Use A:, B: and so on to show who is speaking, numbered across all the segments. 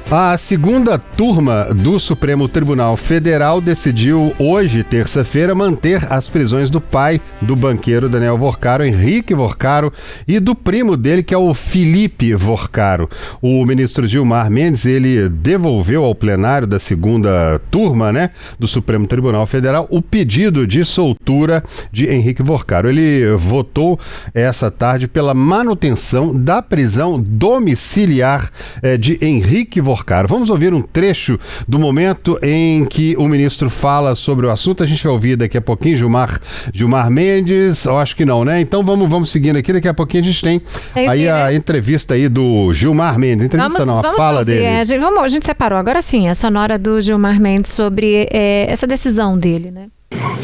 A: A segunda turma do Supremo Tribunal Federal decidiu hoje, terça-feira, manter as prisões do pai do banqueiro Daniel Vorcaro, Henrique Vorcaro, e do primo dele, que é o Felipe Vorcaro. O ministro Gilmar Mendes, ele devolveu ao plenário da segunda turma, do Supremo Tribunal Federal, o pedido de soltura de Henrique Vorcaro. Ele votou essa tarde pela manutenção da prisão domiciliar de Henrique Vorcaro. Vamos ouvir um trecho do momento em que o ministro fala sobre o assunto. A gente vai ouvir daqui a pouquinho Gilmar Mendes. Eu acho que não, né? Então vamos seguindo aqui. Daqui a pouquinho a gente tem aí a entrevista aí do Gilmar Mendes. A fala dele.
B: A gente separou agora sim a sonora do Gilmar Mendes sobre essa decisão dele, né?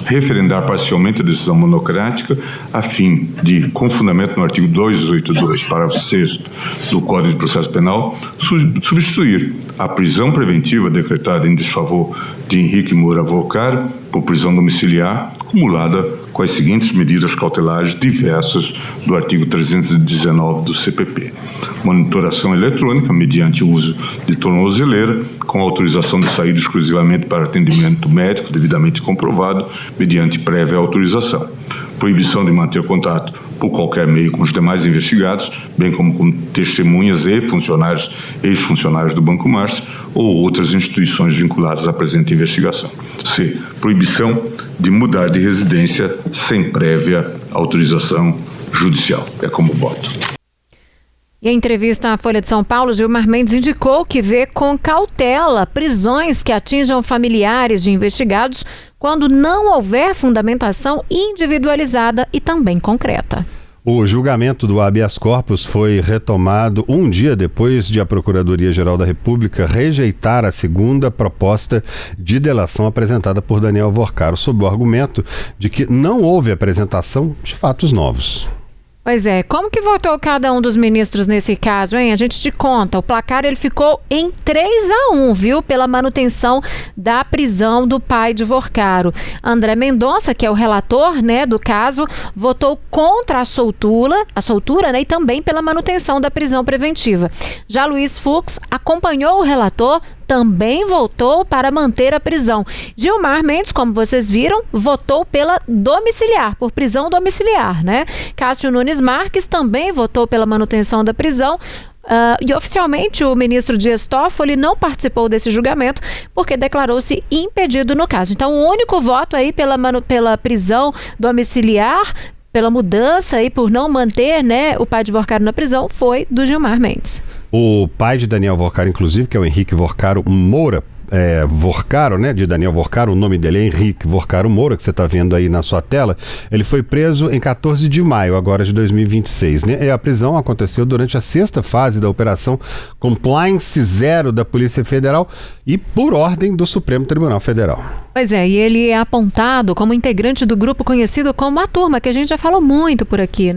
C: Referendar parcialmente a decisão monocrática a fim de, com fundamento no artigo 282, parágrafo 6º do Código de Processo Penal, substituir a prisão preventiva decretada em desfavor de Henrique Moura Vorcaro por prisão domiciliar acumulada com as seguintes medidas cautelares diversas do artigo 319 do CPP. Monitoração eletrônica mediante uso de tornozeleira com autorização de saída exclusivamente para atendimento médico devidamente comprovado mediante prévia autorização. Proibição de manter contato por qualquer meio com os demais investigados, bem como com testemunhas e funcionários, ex-funcionários do Banco Master ou outras instituições vinculadas à presente investigação. C. Proibição de mudar de residência sem prévia autorização judicial. É como voto.
B: E em entrevista à Folha de São Paulo, Gilmar Mendes indicou que vê com cautela prisões que atinjam familiares de investigados quando não houver fundamentação individualizada e também concreta.
A: O julgamento do habeas corpus foi retomado um dia depois de a Procuradoria-Geral da República rejeitar a segunda proposta de delação apresentada por Daniel Vorcaro, sob o argumento de que não houve apresentação de fatos novos.
B: Pois é, como que votou cada um dos ministros nesse caso, hein? A gente te conta, o placar ele ficou em 3-1, viu? Pela manutenção da prisão do pai de Vorcaro. André Mendonça, que é o relator, do caso, votou contra a soltura, e também pela manutenção da prisão preventiva. Já Luiz Fux acompanhou o relator, também votou para manter a prisão. Gilmar Mendes, como vocês viram, votou pela domiciliar, por prisão domiciliar, Cássio Nunes Marques também votou pela manutenção da prisão. E oficialmente o ministro Dias Toffoli não participou desse julgamento porque declarou-se impedido no caso. Então o único voto aí pela prisão domiciliar, pela mudança e por não manter o pai de Vorcaro na prisão, foi do Gilmar Mendes.
A: O pai de Daniel Vorcaro, inclusive, que é o Henrique Vorcaro Moura, Vorcaro, de Daniel Vorcaro, o nome dele é Henrique Vorcaro Moura, que você está vendo aí na sua tela. Ele foi preso em 14 de maio, agora de 2026. E a prisão aconteceu durante a sexta fase da Operação Compliance Zero da Polícia Federal e por ordem do Supremo Tribunal Federal.
B: Pois é, e ele é apontado como integrante do grupo conhecido como a Turma, que a gente já falou muito por aqui,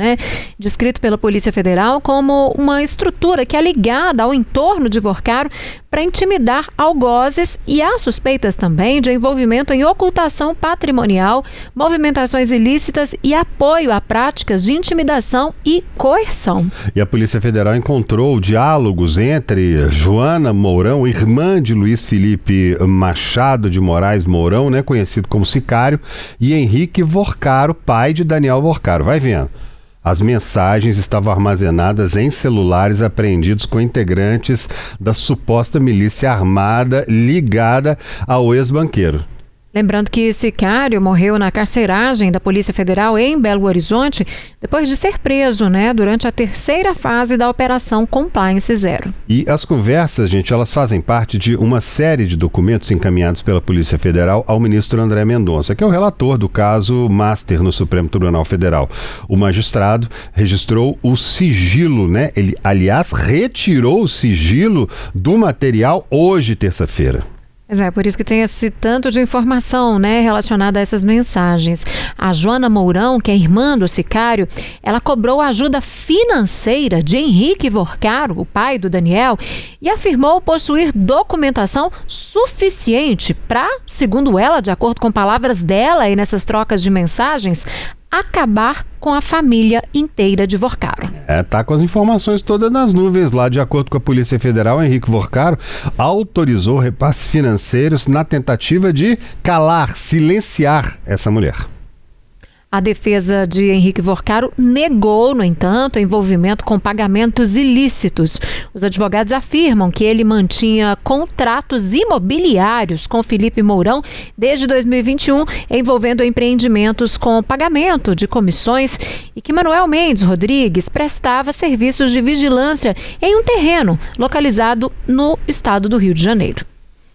B: descrito pela Polícia Federal como uma estrutura que é ligada ao entorno de Vorcaro para intimidar algozes, e há suspeitas também de envolvimento em ocultação patrimonial, movimentações ilícitas e apoio a práticas de intimidação e coerção.
A: E a Polícia Federal encontrou diálogos entre Joana Mourão, irmã de Luiz Felipe Machado de Moraes Mourão, conhecido como Sicário, e Henrique Vorcaro, pai de Daniel Vorcaro. Vai vendo. As mensagens estavam armazenadas em celulares apreendidos com integrantes da suposta milícia armada ligada ao ex-banqueiro.
B: Lembrando que Sicário morreu na carceragem da Polícia Federal em Belo Horizonte depois de ser preso, durante a terceira fase da Operação Compliance Zero.
A: E as conversas, gente, elas fazem parte de uma série de documentos encaminhados pela Polícia Federal ao ministro André Mendonça, que é o relator do caso Master no Supremo Tribunal Federal. O magistrado registrou o sigilo, Ele, aliás, retirou o sigilo do material hoje, terça-feira.
B: Pois é, por isso que tem esse tanto de informação, relacionada a essas mensagens. A Joana Mourão, que é irmã do Sicário, ela cobrou ajuda financeira de Henrique Vorcaro, o pai do Daniel, e afirmou possuir documentação suficiente para, segundo ela, de acordo com palavras dela e nessas trocas de mensagens, acabar com a família inteira de Vorcaro.
A: Tá com as informações todas nas nuvens lá. De acordo com a Polícia Federal, Henrique Vorcaro autorizou repasses financeiros na tentativa de calar, silenciar essa mulher.
B: A defesa de Henrique Vorcaro negou, no entanto, o envolvimento com pagamentos ilícitos. Os advogados afirmam que ele mantinha contratos imobiliários com Felipe Mourão desde 2021, envolvendo empreendimentos com pagamento de comissões e que Manuel Mendes Rodrigues prestava serviços de vigilância em um terreno localizado no estado do Rio de Janeiro.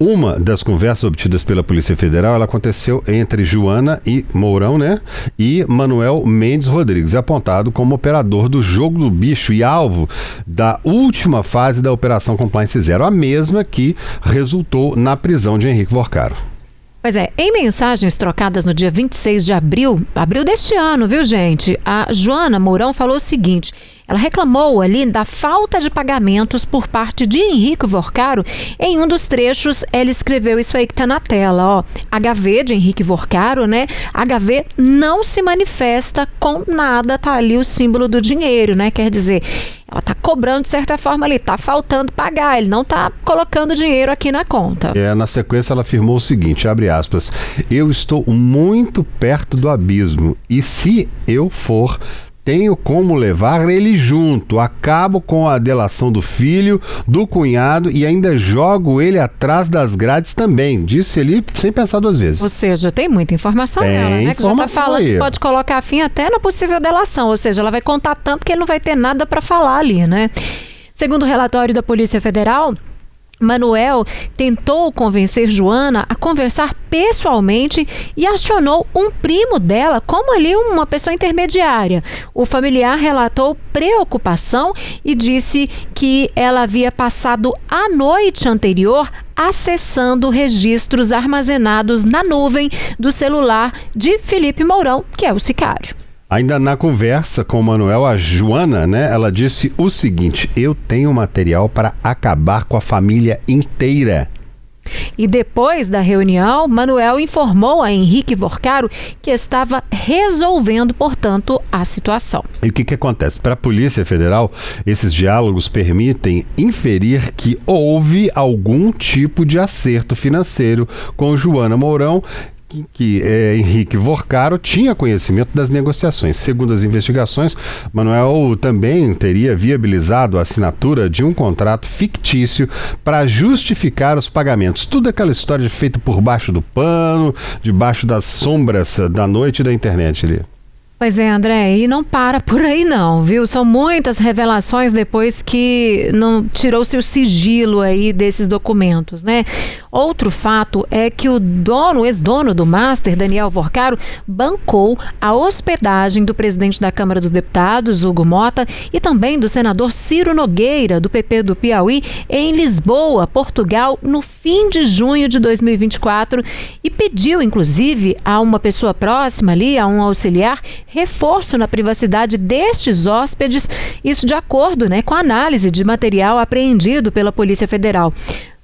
A: Uma das conversas obtidas pela Polícia Federal, ela aconteceu entre Joana e Mourão, e Manuel Mendes Rodrigues, apontado como operador do jogo do bicho e alvo da última fase da Operação Compliance Zero, a mesma que resultou na prisão de Henrique Vorcaro.
B: Pois é, em mensagens trocadas no dia 26 de abril deste ano, viu, gente? A Joana Mourão falou o seguinte: ela reclamou ali da falta de pagamentos por parte de Henrique Vorcaro. Em um dos trechos, ela escreveu isso aí que tá na tela, ó. HV de Henrique Vorcaro, HV não se manifesta com nada, tá ali o símbolo do dinheiro, Quer dizer, ela tá cobrando de certa forma ali, tá faltando pagar, ele não tá colocando dinheiro aqui na conta.
A: Na sequência ela afirmou o seguinte, abre aspas, eu estou muito perto do abismo e se eu for, tenho como levar ele junto, acabo com a delação do filho, do cunhado e ainda jogo ele atrás das grades também, disse ele sem pensar duas vezes.
B: Ou seja, tem muita informação nela, que já tá falando que pode colocar fim até na possível delação, ou seja, ela vai contar tanto que ele não vai ter nada para falar ali, Segundo o relatório da Polícia Federal, Manuel tentou convencer Joana a conversar pessoalmente e acionou um primo dela como ali uma pessoa intermediária. O familiar relatou preocupação e disse que ela havia passado a noite anterior acessando registros armazenados na nuvem do celular de Felipe Mourão, que é o sicário.
A: Ainda na conversa com o Manuel, a Joana, ela disse o seguinte, eu tenho material para acabar com a família inteira.
B: E depois da reunião, Manuel informou a Henrique Vorcaro que estava resolvendo, portanto, a situação.
A: E o que acontece? Para a Polícia Federal, esses diálogos permitem inferir que houve algum tipo de acerto financeiro com Joana Mourão, que Henrique Vorcaro tinha conhecimento das negociações. Segundo as investigações, Manuel também teria viabilizado a assinatura de um contrato fictício para justificar os pagamentos. Tudo aquela história feita por baixo do pano, debaixo das sombras da noite da internet ali.
B: Pois é, André, e não para por aí não, viu? São muitas revelações depois que não tirou-se o sigilo aí desses documentos, Outro fato é que o ex-dono do Master, Daniel Vorcaro, bancou a hospedagem do presidente da Câmara dos Deputados, Hugo Mota, e também do senador Ciro Nogueira, do PP do Piauí, em Lisboa, Portugal, no fim de junho de 2024, e pediu, inclusive, a uma pessoa próxima ali, a um auxiliar, reforço na privacidade destes hóspedes, isso de acordo com a análise de material apreendido pela Polícia Federal.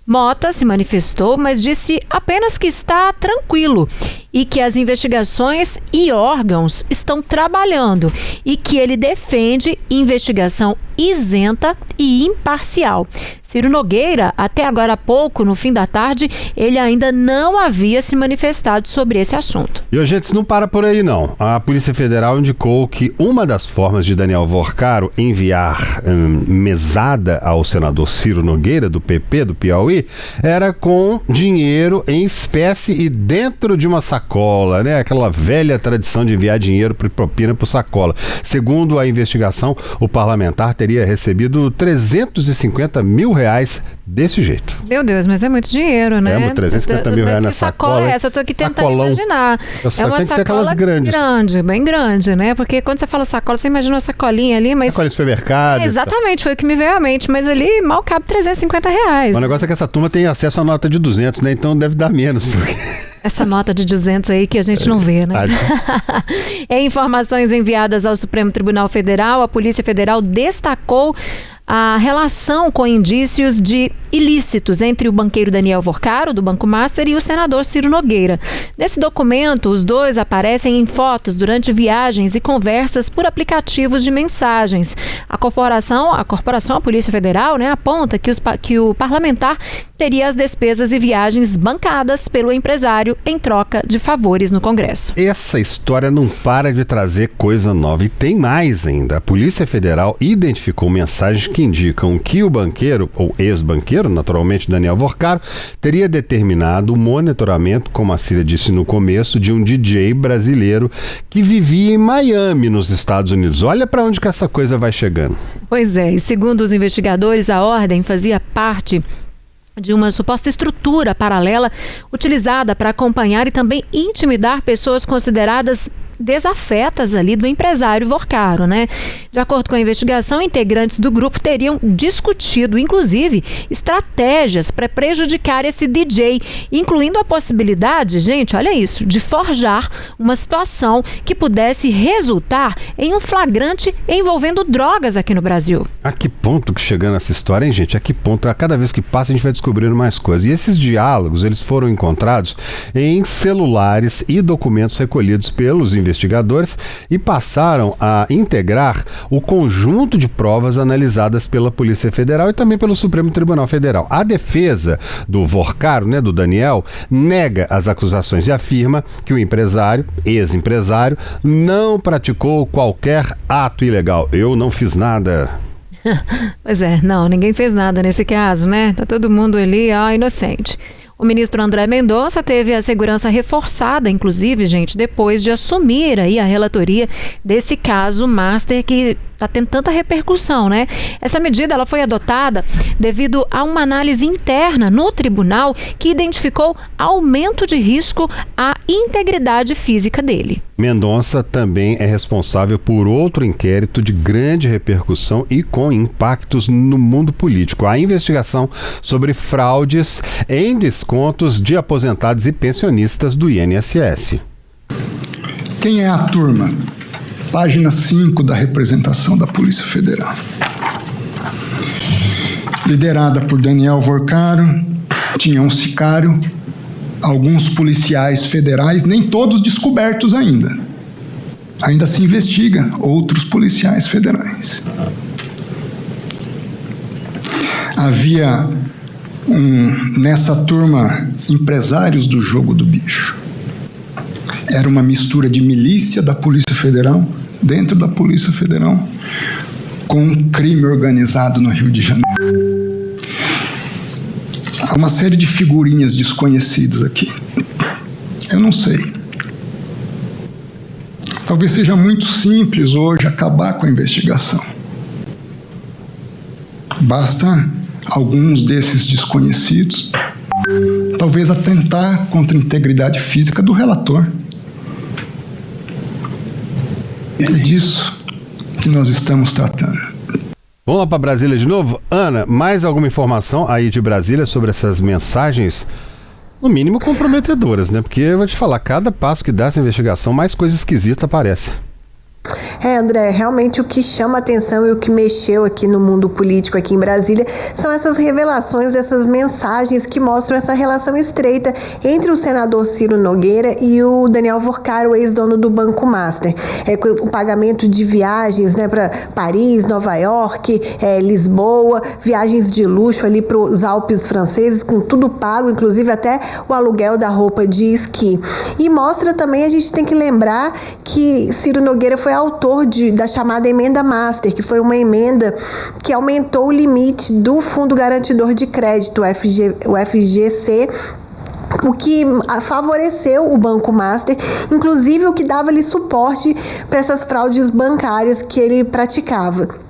B: Mota se manifestou, mas disse apenas que está tranquilo e que as investigações e órgãos estão trabalhando e que ele defende investigação isenta e imparcial. Ciro Nogueira, até agora há pouco, no fim da tarde, ele ainda não havia se manifestado sobre esse assunto.
A: E, gente, não para por aí, não. A Polícia Federal indicou que uma das formas de Daniel Vorcaro enviar mesada ao senador Ciro Nogueira, do PP do Piauí, era com dinheiro em espécie e dentro de uma sacola, Aquela velha tradição de enviar dinheiro por propina por sacola. Segundo a investigação, o parlamentar teria recebido R$350 mil desse jeito.
B: Meu Deus, mas é muito dinheiro,
A: R$350 mil na sacola.
B: É essa? Eu tô aqui tentando imaginar.
A: É uma sacola grande,
B: bem grande, Porque quando você fala sacola, você imagina uma sacolinha ali, mas...
A: Sacola de supermercado.
B: Exatamente, foi o que me veio à mente, mas ali mal cabe R$350.
A: O negócio é que essa turma tem acesso à nota de 200, Então deve dar menos, porque...
B: Essa nota de 200 aí que a gente não vê, Em informações enviadas ao Supremo Tribunal Federal, a Polícia Federal destacou a relação com indícios de ilícitos entre o banqueiro Daniel Vorcaro, do Banco Master, e o senador Ciro Nogueira. Nesse documento, os dois aparecem em fotos durante viagens e conversas por aplicativos de mensagens. A corporação, a Polícia Federal, aponta que o parlamentar teria as despesas e viagens bancadas pelo empresário em troca de favores no Congresso.
A: Essa história não para de trazer coisa nova. E tem mais ainda. A Polícia Federal identificou mensagens que indicam que o banqueiro, ou ex-banqueiro, naturalmente Daniel Vorcaro, teria determinado o monitoramento, como a Cília disse no começo, de um DJ brasileiro que vivia em Miami, nos Estados Unidos. Olha para onde que essa coisa vai chegando.
B: Pois é, e segundo os investigadores, a ordem fazia parte de uma suposta estrutura paralela utilizada para acompanhar e também intimidar pessoas consideradas desafetas ali do empresário Vorcaro, De acordo com a investigação, integrantes do grupo teriam discutido, inclusive, estratégias para prejudicar esse DJ, incluindo a possibilidade, gente, olha isso, de forjar uma situação que pudesse resultar em um flagrante envolvendo drogas aqui no Brasil.
A: A que ponto que chegando essa história, hein, gente? A que ponto? A cada vez que passa a gente vai descobrindo mais coisas. E esses diálogos, eles foram encontrados em celulares e documentos recolhidos pelos investigadores e passaram a integrar o conjunto de provas analisadas pela Polícia Federal e também pelo Supremo Tribunal Federal. A defesa do Vorcaro, do Daniel, nega as acusações e afirma que o empresário, ex-empresário, não praticou qualquer ato ilegal. Eu não fiz nada.
B: Pois é, não, ninguém fez nada nesse caso, Tá todo mundo ali, inocente. O ministro André Mendonça teve a segurança reforçada, inclusive, gente, depois de assumir aí a relatoria desse caso Master que está tendo tanta repercussão, Essa medida ela foi adotada devido a uma análise interna no tribunal que identificou aumento de risco à integridade física dele.
A: Mendonça também é responsável por outro inquérito de grande repercussão e com impactos no mundo político. A investigação sobre fraudes em descontos de aposentados e pensionistas do INSS.
D: Quem é a turma? Página 5 da representação da Polícia Federal. Liderada por Daniel Vorcaro, tinha um sicário, alguns policiais federais, nem todos descobertos ainda. Ainda se investiga outros policiais federais. Havia nessa turma empresários do jogo do bicho. Era uma mistura de milícia da Polícia Federal, dentro da Polícia Federal, com crime organizado no Rio de Janeiro. Há uma série de figurinhas desconhecidas aqui. Eu não sei. Talvez seja muito simples hoje acabar com a investigação. Basta alguns desses desconhecidos, talvez atentar contra a integridade física do relator. É disso que nós estamos tratando.
A: Vamos lá para Brasília de novo? Ana, mais alguma informação aí de Brasília sobre essas mensagens, no mínimo comprometedoras, Porque eu vou te falar, cada passo que dá essa investigação, mais coisa esquisita aparece.
E: André, realmente o que chama atenção e o que mexeu aqui no mundo político aqui em Brasília são essas revelações dessas mensagens que mostram essa relação estreita entre o senador Ciro Nogueira e o Daniel Vorcaro, ex-dono do Banco Master. O pagamento de viagens para Paris, Nova York, Lisboa, viagens de luxo ali para os Alpes franceses, com tudo pago, inclusive até o aluguel da roupa de esqui. E mostra também, a gente tem que lembrar que Ciro Nogueira foi autor da chamada emenda Master, que foi uma emenda que aumentou o limite do Fundo Garantidor de Crédito, o FGC, o que favoreceu o Banco Master, inclusive o que dava-lhe suporte para essas fraudes bancárias que ele praticava,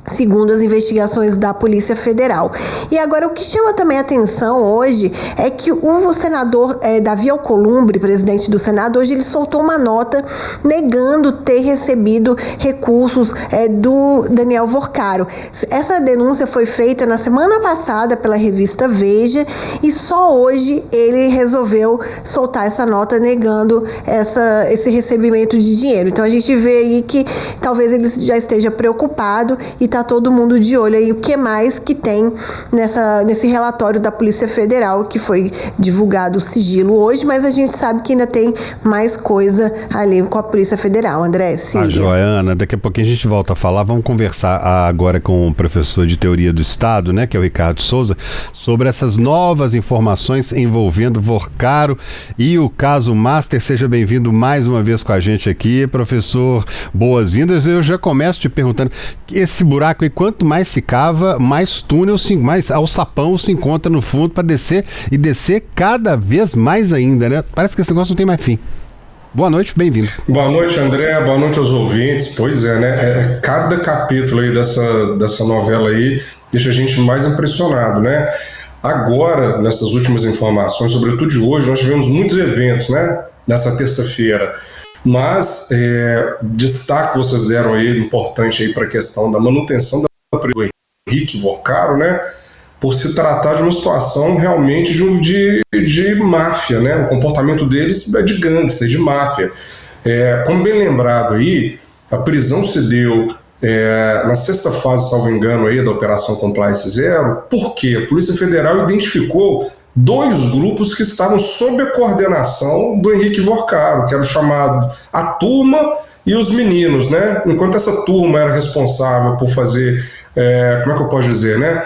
E: segundo as investigações da Polícia Federal. E agora o que chama também atenção hoje é que o senador Davi Alcolumbre, presidente do Senado, hoje ele soltou uma nota negando ter recebido recursos do Daniel Vorcaro. Essa denúncia foi feita na semana passada pela revista Veja e só hoje ele resolveu soltar essa nota negando esse recebimento de dinheiro. Então a gente vê aí que talvez ele já esteja preocupado e está tá todo mundo de olho aí, o que mais que tem nesse relatório da Polícia Federal, que foi divulgado o sigilo hoje, mas a gente sabe que ainda tem mais coisa ali com a Polícia Federal, André.
A: Joana, daqui a pouquinho a gente volta a falar. Vamos conversar agora com o professor de Teoria do Estado, né, que é o Ricardo Souza, sobre essas novas informações envolvendo Vorcaro e o caso Master. Seja bem-vindo mais uma vez com a gente aqui, professor, boas-vindas. Eu já começo te perguntando, esse buraco aí, quanto mais se cava, mais túnel, mais alçapão se encontra no fundo para descer e descer cada vez mais ainda, né? Parece que esse negócio não tem mais fim. Boa noite, bem-vindo.
F: Boa noite, André, boa noite aos ouvintes. Pois é, né? Cada capítulo aí dessa novela aí deixa a gente mais impressionado, né? Agora, nessas últimas informações, sobretudo de hoje, nós tivemos muitos eventos, né? Nessa terça-feira. Mas destaque que vocês deram aí, importante aí para a questão da manutenção do Henrique Vorcaro, né? Por se tratar de uma situação realmente de máfia, né? O comportamento deles é de gangster, de máfia. Como bem lembrado aí, a prisão se deu na sexta fase, salvo engano, aí, da Operação Compliance Zero. Por quê? A Polícia Federal identificou 2 grupos que estavam sob a coordenação do Henrique Vorcaro, que era o chamado a turma e os meninos, né? Enquanto essa turma era responsável por fazer, como é que eu posso dizer, né?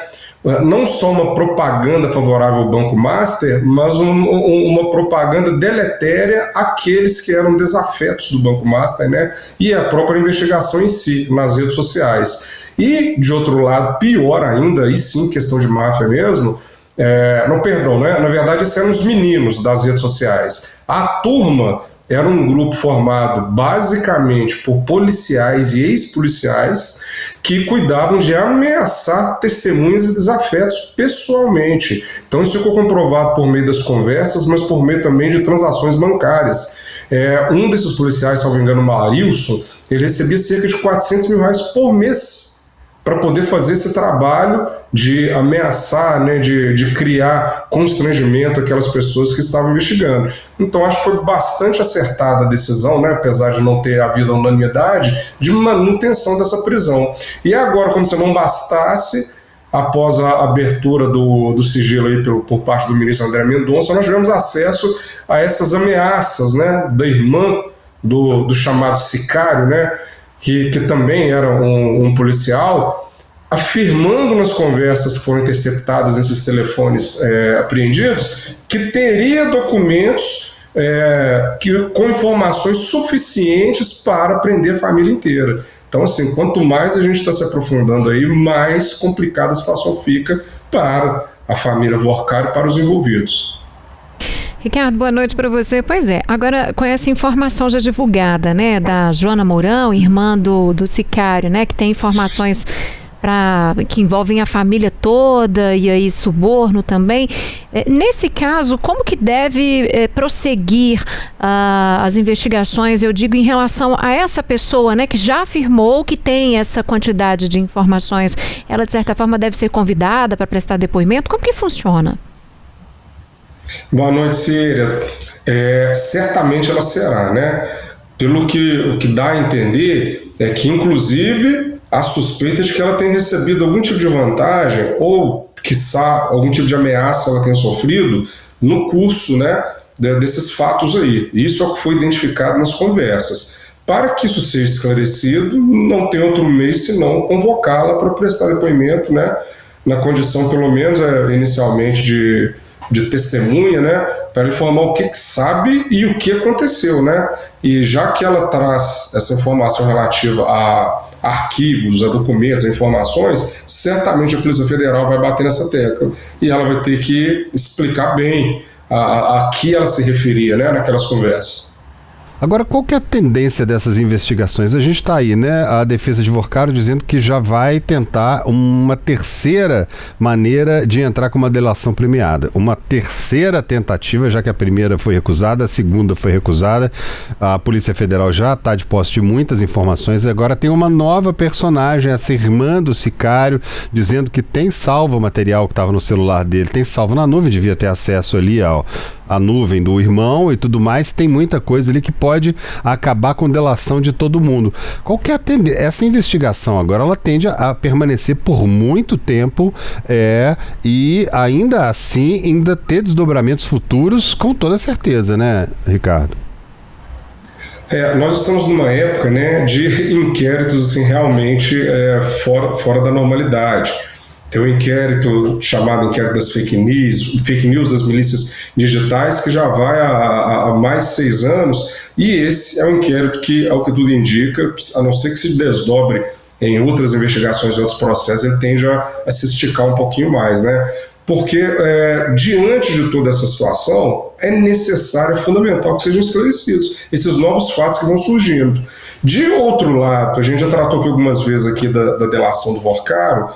F: Não só uma propaganda favorável ao Banco Master, mas uma propaganda deletéria àqueles que eram desafetos do Banco Master, né? E a própria investigação em si, nas redes sociais. E, de outro lado, pior ainda, e sim, questão de máfia mesmo, na verdade, esses eram os meninos das redes sociais. A turma era um grupo formado basicamente por policiais e ex-policiais que cuidavam de ameaçar testemunhas e desafetos pessoalmente. Então isso ficou comprovado por meio das conversas, mas por meio também de transações bancárias. Um desses policiais, salvo engano, Marilson, ele recebia cerca de R$400 mil por mês para poder fazer esse trabalho de ameaçar, né, de criar constrangimento àquelas pessoas que estavam investigando. Então acho que foi bastante acertada a decisão, né, apesar de não ter havido unanimidade, de manutenção dessa prisão. E agora, como se não bastasse, após a abertura do sigilo aí por parte do ministro André Mendonça, nós tivemos acesso a essas ameaças, né, da irmã do chamado sicário, né, que também era um policial, afirmando nas conversas que foram interceptadas nesses telefones apreendidos, que teria documentos com informações suficientes para prender a família inteira. Então, assim, quanto mais a gente está se aprofundando aí, mais complicada a situação fica para a família Vorcaro e para os envolvidos.
B: Ricardo, boa noite para você. Pois é, agora com essa informação já divulgada, né, da Joana Mourão, irmã do sicário, né, que tem informações que envolvem a família toda e aí suborno também. Nesse caso, como que deve prosseguir as investigações, eu digo, em relação a essa pessoa, né, que já afirmou que tem essa quantidade de informações? Ela, de certa forma, deve ser convidada para prestar depoimento? Como que funciona?
F: Boa noite, Síria. Certamente ela será, né? Pelo que o que dá a entender é que, inclusive, há suspeita de que ela tenha recebido algum tipo de vantagem ou, quiçá, algum tipo de ameaça ela tenha sofrido no curso, né, desses fatos aí. Isso é o que foi identificado nas conversas. Para que isso seja esclarecido, não tem outro meio senão convocá-la para prestar depoimento, né, na condição, pelo menos, inicialmente, de testemunha, né, para informar o que sabe e o que aconteceu, né? E já que ela traz essa informação relativa a arquivos, a documentos, a informações, certamente a Polícia Federal vai bater nessa tecla e ela vai ter que explicar bem a que ela se referia, né, naquelas conversas.
A: Agora, qual que é a tendência dessas investigações? A gente está aí, né? A defesa de Vorcaro dizendo que já vai tentar uma terceira maneira de entrar com uma delação premiada. Uma terceira tentativa, já que a primeira foi recusada, a segunda foi recusada. A Polícia Federal já está de posse de muitas informações e agora tem uma nova personagem, essa irmã do sicário, dizendo que tem salvo o material que estava no celular dele, tem salvo na nuvem, devia ter acesso ali à nuvem do irmão e tudo mais. Tem muita coisa ali que pode acabar com delação de todo mundo. Qual que é essa investigação agora? Ela tende a permanecer por muito tempo e ainda assim ainda ter desdobramentos futuros com toda certeza, né, Ricardo?
F: Nós estamos numa época, né, de inquéritos assim, realmente fora da normalidade. Tem um inquérito chamado inquérito das fake news das milícias digitais, que já vai há mais de 6 anos, e esse é um inquérito que, ao que tudo indica, a não ser que se desdobre em outras investigações e outros processos, ele tende a se esticar um pouquinho mais, né? Porque, diante de toda essa situação, é necessário, é fundamental que sejam esclarecidos esses novos fatos que vão surgindo. De outro lado, a gente já tratou aqui algumas vezes aqui da delação do Vorcaro.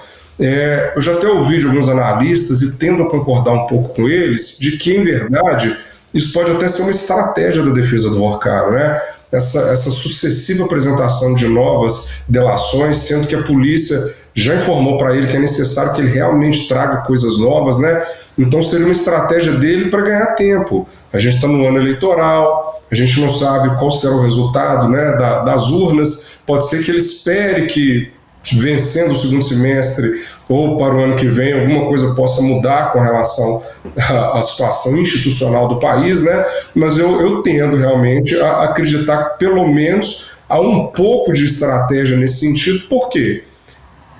F: Eu já até ouvi de alguns analistas e tendo a concordar um pouco com eles, de que, em verdade, isso pode até ser uma estratégia da defesa do Vorcaro, né? Essa sucessiva apresentação de novas delações, sendo que a polícia já informou para ele que é necessário que ele realmente traga coisas novas, né? Então seria uma estratégia dele para ganhar tempo. A gente está no ano eleitoral, a gente não sabe qual será o resultado, né, das urnas. Pode ser que ele espere que, vencendo o segundo semestre ou para o ano que vem, alguma coisa possa mudar com relação à situação institucional do país, né? Mas eu tendo realmente a acreditar que pelo menos há um pouco de estratégia nesse sentido. Por quê?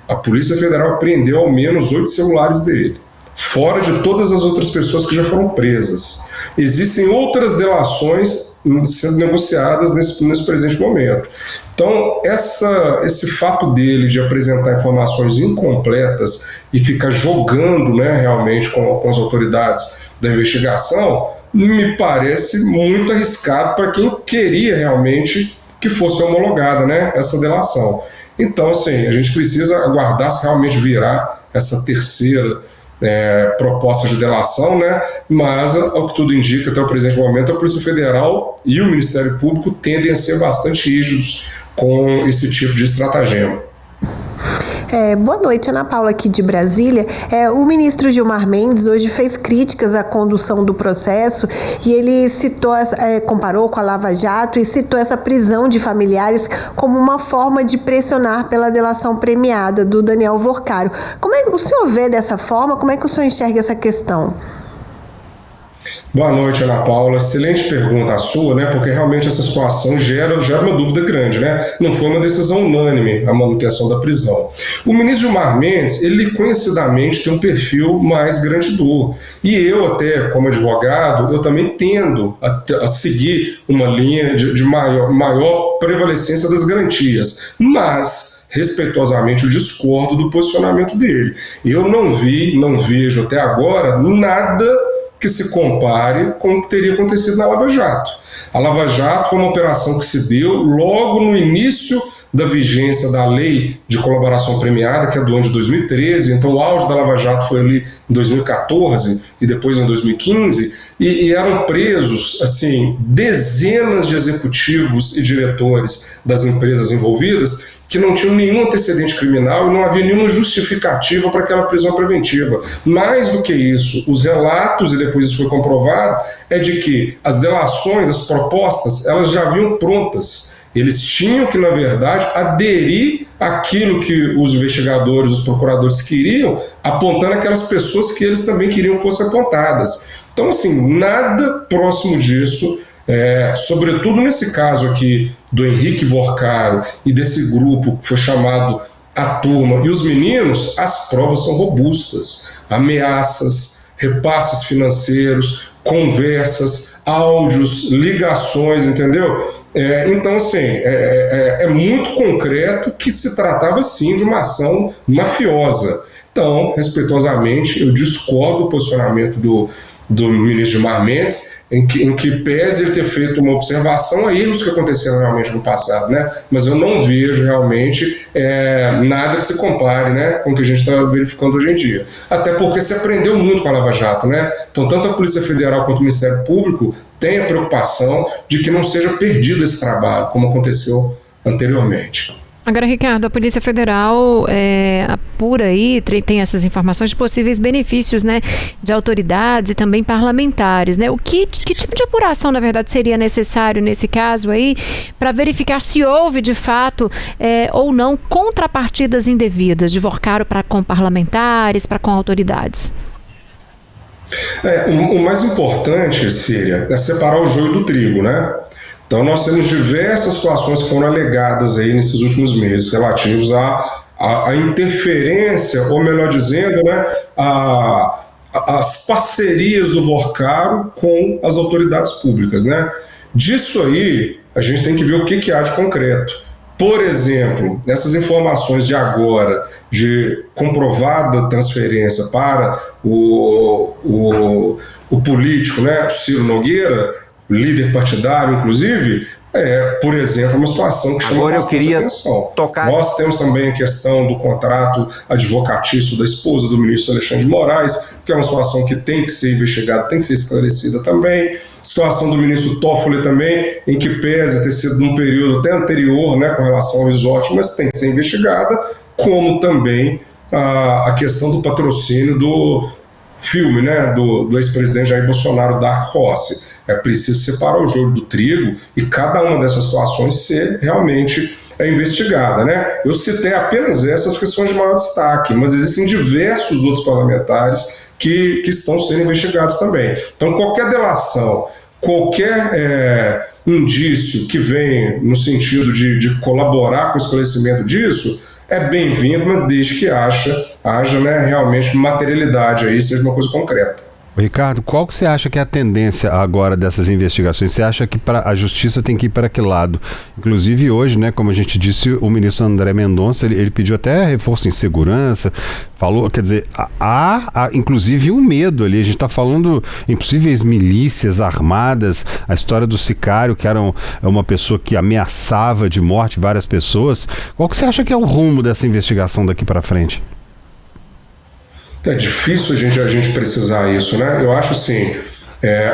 F: A Polícia Federal apreendeu ao menos 8 celulares dele, fora de todas as outras pessoas que já foram presas. Existem outras delações sendo negociadas nesse presente momento. Então, esse fato dele de apresentar informações incompletas e ficar jogando, né, realmente com as autoridades da investigação, me parece muito arriscado para quem queria realmente que fosse homologada, né, essa delação. Então, assim, a gente precisa aguardar se realmente virá essa terceira proposta de delação, né? Mas, ao que tudo indica, até o presente momento, a Polícia Federal e o Ministério Público tendem a ser bastante rígidos com esse tipo de estratagema.
E: Boa noite, Ana Paula aqui de Brasília. O ministro Gilmar Mendes hoje fez críticas à condução do processo e ele citou, comparou com a Lava Jato e citou essa prisão de familiares como uma forma de pressionar pela delação premiada do Daniel Vorcaro. Como é que o senhor vê dessa forma? Como é que o senhor enxerga essa questão?
F: Boa noite, Ana Paula. Excelente pergunta a sua, né? Porque realmente essa situação gera uma dúvida grande, né? Não foi uma decisão unânime a manutenção da prisão. O ministro Gilmar Mendes, ele conhecidamente tem um perfil mais garantidor. E eu até, como advogado, eu também tendo a seguir uma linha de maior prevalecência das garantias. Mas, respeitosamente, eu discordo do posicionamento dele. Eu não vejo até agora nada que se compare com o que teria acontecido na Lava Jato. A Lava Jato foi uma operação que se deu logo no início da vigência da Lei de Colaboração Premiada, que é do ano de 2013, então o auge da Lava Jato foi ali em 2014 e depois em 2015, e eram presos, assim, dezenas de executivos e diretores das empresas envolvidas que não tinham nenhum antecedente criminal e não havia nenhuma justificativa para aquela prisão preventiva. Mais do que isso, os relatos, e depois isso foi comprovado, é de que as delações, as propostas, elas já vinham prontas. Eles tinham que, na verdade, aderir àquilo que os investigadores, os procuradores queriam, apontando aquelas pessoas que eles também queriam que fossem apontadas. Então, assim, nada próximo disso, sobretudo nesse caso aqui do Henrique Vorcaro e desse grupo que foi chamado A Turma e os Meninos, as provas são robustas. Ameaças, repasses financeiros, conversas, áudios, ligações, entendeu? Então, assim, é muito concreto que se tratava, sim, de uma ação mafiosa. Então, respeitosamente, eu discordo do posicionamento do ministro Gilmar Mendes, em que pese ele ter feito uma observação a erros que aconteceram realmente no passado, né? Mas eu não vejo realmente nada que se compare, né, com o que a gente está verificando hoje em dia. Até porque se aprendeu muito com a Lava Jato, né? Então, tanto a Polícia Federal quanto o Ministério Público têm a preocupação de que não seja perdido esse trabalho, como aconteceu anteriormente.
B: Agora, Ricardo, a Polícia Federal apura aí, tem essas informações de possíveis benefícios, né, de autoridades e também parlamentares, né? Que tipo de apuração, na verdade, seria necessário nesse caso aí para verificar se houve, de fato, ou não, contrapartidas indevidas de Vorcaro para com parlamentares, para com autoridades?
F: O mais importante, Síria, é separar o joio do trigo, né? Então nós temos diversas situações que foram alegadas aí nesses últimos meses relativos à interferência, ou melhor dizendo, né, as parcerias do Vorcaro com as autoridades públicas, né? Disso aí a gente tem que ver o que há de concreto. Por exemplo, essas informações de agora, de comprovada transferência para o político, né, Ciro Nogueira, líder partidário, inclusive, por exemplo, uma situação que chama bastante atenção. Nós temos também a questão do contrato advocatício da esposa do ministro Alexandre de Moraes, que é uma situação que tem que ser investigada, tem que ser esclarecida também. Situação do ministro Toffoli também, em que pese ter sido num período até anterior, né, com relação ao Isotti, mas tem que ser investigada, como também a questão do patrocínio do filme, né, do ex-presidente Jair Bolsonaro, Dark Horse. É preciso separar o joio do trigo e cada uma dessas situações ser realmente investigada, né? Eu citei apenas essas questões de maior destaque, mas existem diversos outros parlamentares que estão sendo investigados também. Então, qualquer delação, qualquer indício que vem no sentido de colaborar com o esclarecimento disso, é bem-vindo, mas desde que haja, né, realmente materialidade aí, seja uma coisa concreta.
A: Ricardo, qual que você acha que é a tendência agora dessas investigações? Você acha que a justiça tem que ir para que lado? Inclusive hoje, né, como a gente disse, o ministro André Mendonça, ele pediu até reforço em segurança, falou, quer dizer, há inclusive um medo ali, a gente está falando em possíveis milícias armadas, a história do sicário, que era uma pessoa que ameaçava de morte várias pessoas. Qual que você acha que é o rumo dessa investigação daqui para frente?
F: É difícil a gente precisar isso, né? Eu acho assim,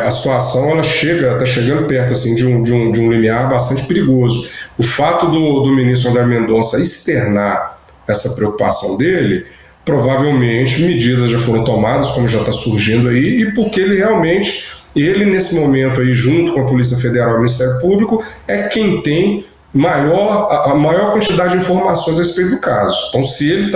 F: a situação ela está chegando perto assim, de um limiar bastante perigoso. O fato do ministro André Mendonça externar essa preocupação dele, provavelmente medidas já foram tomadas, como já está surgindo aí, e porque ele nesse momento aí, junto com a Polícia Federal e o Ministério Público, é quem tem a maior quantidade de informações a respeito do caso. Então, se ele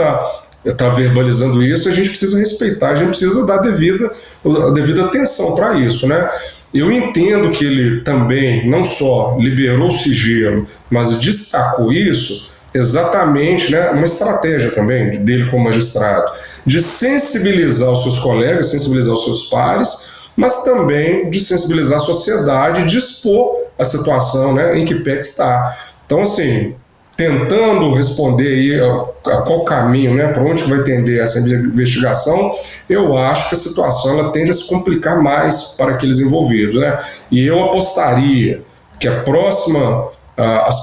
F: está verbalizando isso, a gente precisa respeitar, a gente precisa dar a devida atenção para isso, né? Eu entendo que ele também não só liberou o sigilo, mas destacou isso exatamente, né, uma estratégia também dele como magistrado, de sensibilizar os seus colegas, sensibilizar os seus pares, mas também de sensibilizar a sociedade, de expor a situação, né, em que PEC está. Então, assim, tentando responder aí a qual caminho, né, para onde vai tender essa investigação, eu acho que a situação ela tende a se complicar mais para aqueles envolvidos, né? E eu apostaria que as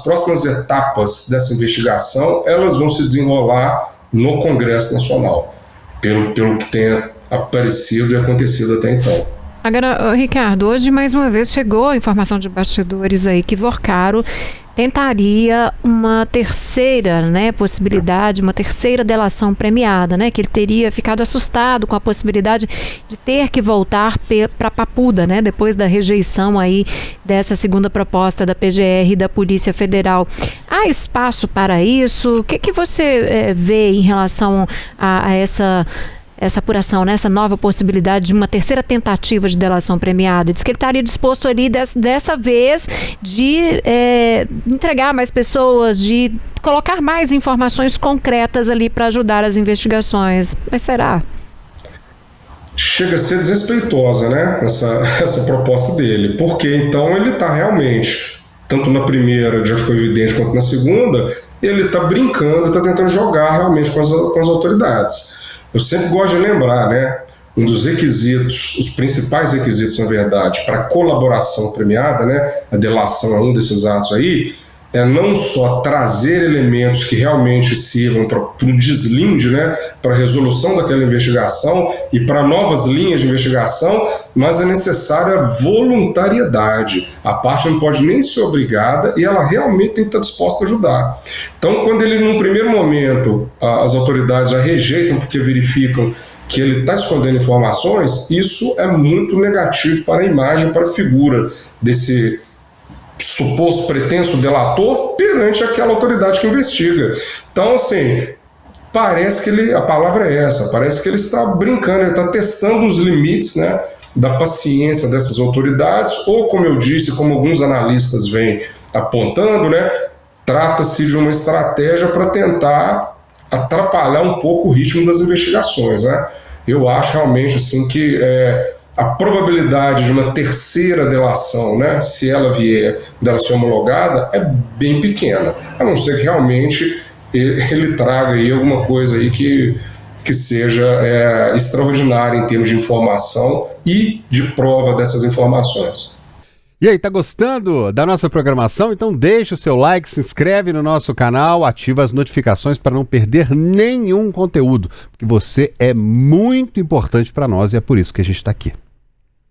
F: próximas etapas dessa investigação elas vão se desenrolar no Congresso Nacional, pelo que tenha aparecido e acontecido até então.
B: Agora, Ricardo, hoje mais uma vez chegou a informação de bastidores aí que Vorcaro tentaria uma terceira, né, possibilidade, uma terceira delação premiada, né, que ele teria ficado assustado com a possibilidade de ter que voltar para Papuda, né, depois da rejeição aí dessa segunda proposta da PGR e da Polícia Federal. Há espaço para isso? O que você vê em relação a essa apuração, né? Essa nova possibilidade de uma terceira tentativa de delação premiada? Diz que ele estaria disposto ali dessa vez de entregar mais pessoas, de colocar mais informações concretas ali para ajudar as investigações. Mas será?
F: Chega a ser desrespeitosa, né? Essa proposta dele. Porque então ele está realmente, tanto na primeira, já ficou evidente, quanto na segunda, ele está brincando, está tentando jogar realmente com as autoridades. Eu sempre gosto de lembrar, né, um dos requisitos, os principais requisitos, na verdade, para colaboração premiada, né, a delação é um desses atos aí, é não só trazer elementos que realmente sirvam para o deslinde, né, para a resolução daquela investigação e para novas linhas de investigação, mas é necessária voluntariedade. A parte não pode nem ser obrigada e ela realmente tem que estar disposta a ajudar. Então, quando ele, num primeiro momento, as autoridades já rejeitam porque verificam que ele está escondendo informações, isso é muito negativo para a imagem, para a figura desse suposto pretenso delator perante aquela autoridade que investiga. Então, assim, parece que ele, a palavra é essa, parece que ele está brincando, ele está testando os limites, né, da paciência dessas autoridades, ou, como eu disse, como alguns analistas vêm apontando, né, trata-se de uma estratégia para tentar atrapalhar um pouco o ritmo das investigações, né? Eu acho realmente assim que a probabilidade de uma terceira delação, né, se ela vier dela ser homologada, é bem pequena, a não ser que realmente ele traga aí alguma coisa aí que seja extraordinária em termos de informação e de prova dessas informações.
A: E aí, tá gostando da nossa programação? Então deixa o seu like, se inscreve no nosso canal, ativa as notificações para não perder nenhum conteúdo, porque você é muito importante para nós e é por isso que a gente está aqui.